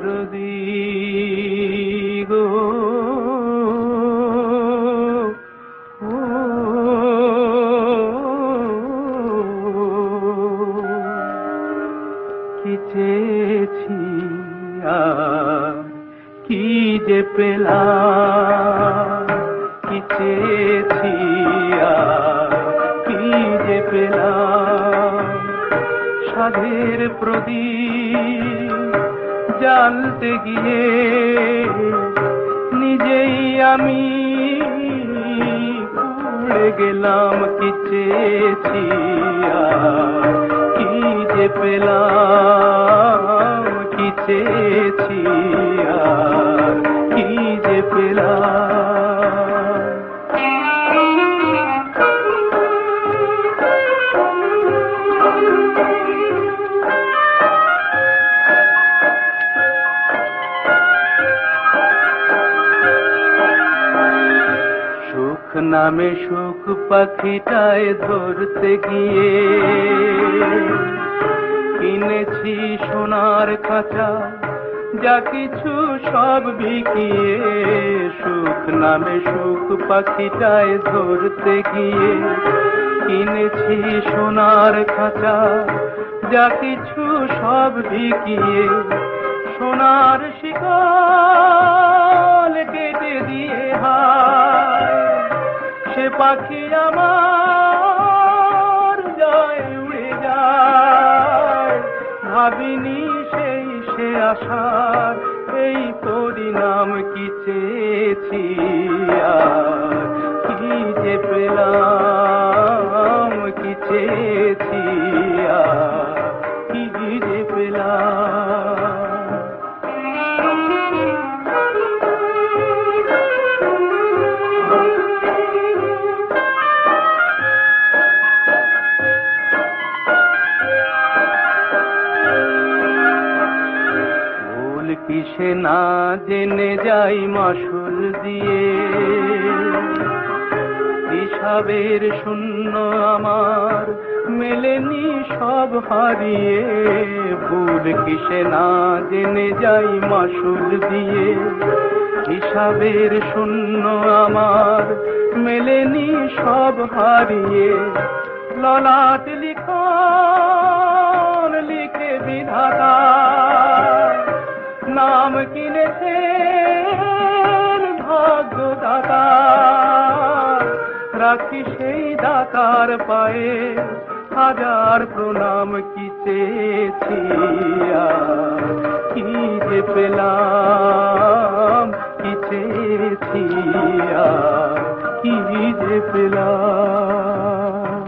দরদি গো কি চেয়েছি আর কি যে পেলাম, কি চেয়েছি আর কি যে পেলাম। সাধের প্রদীপ জ্বালতে গিয়ে নিজেই আমি পুড়ে গেলাম। কি চেয়েছি আর কি যে পেলাম, কি চেয়েছি আর কি যে পেলাম। সুখ নামে সুখ পাখিটায় ধরতে গিয়ে কিনেছি সোনার খাঁচা, যা কিছু সব বিকিয়ে। সুখ নামে সুখ পাখিটায় ধরতে গিয়ে কিনেছি সোনার খাঁচা, যা কিছু সব বিকিয়ে। সোনার শিকল কেটে দিয়ে হায় সে পাখি আমার যায় উড়ে যায়। ভাবিনি সেই সে আশার এই পরিণাম। কি চেয়েছি আর কি যে পেলাম, কি চেয়েছি আর কি যে পেলাম। কিসে না জেনে যাই মাসুল দিয়ে, হিসাবের শূন্য আমার মেলেনি সব হারিয়ে। ভুল কিসে না জেনে যাই মাসুল দিয়ে, হিসাবের শূন্য আমার মেলেনি সব হারিয়ে। ললাট লিখন লিখে বিধাতা নাম কিনেছেন ভাগ্যদাতা। রাখি সেই দাতার পায়ে হাজার প্রণাম। কি চেয়েছি আর কি যে পেলাম, কি চেয়েছি আর কি যে পেলাম।